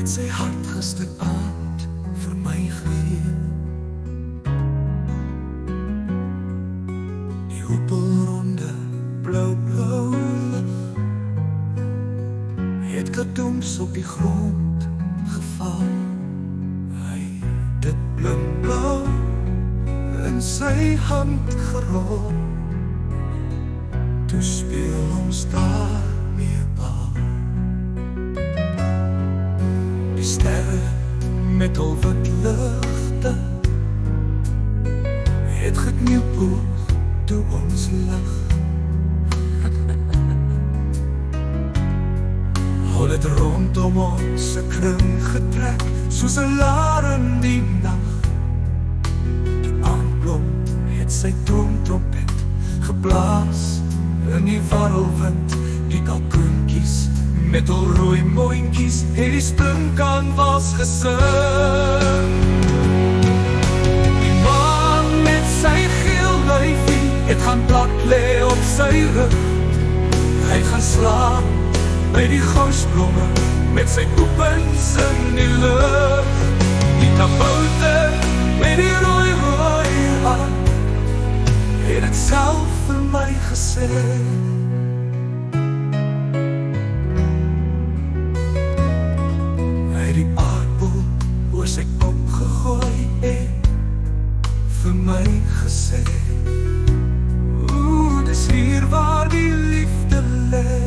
het sy hart gisteraand vir my gegee. Die hoepelronde blauw lig het kadoms op die grond geval. Hy het dit blauw in sy hand gerol. Toe speel ons daarmee bal. Die sterre met al wat ligte het geknipoog toe ons lig. Al het rondom ons 'n kring getrek soos 'n laar in die nag. Die aandblom het sy trompet geblaas in die warrelwind. Die kalkoentjies met al rooi moontjies het die springkanvas gesing. Die maan met sy geel lyfie het gaan plat lê op sy rug. Hy gaan slaap by die gousblomme met sy oepens in die lug. Die kabouter met die rooi haar het het self vir my gesê. Hy het die aardbol oor sy kop gegooi en vir my gesê, dis hier waar die liefde lê.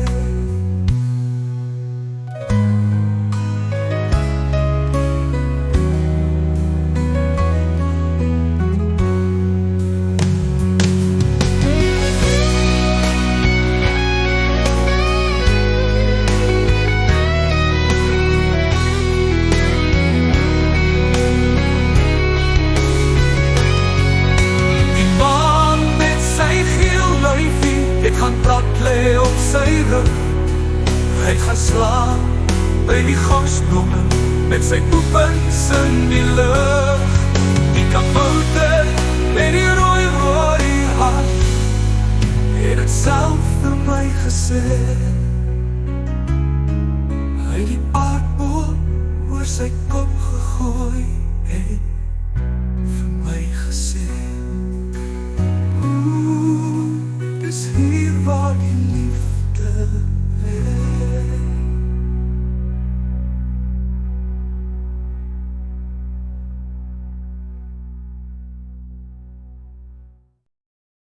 Het gaan plat lê op sy rug. Hy gaan slaap by die gousblomme met sy oepens in die lug. Die kabouter met die rooi haar het het self vir my gesê.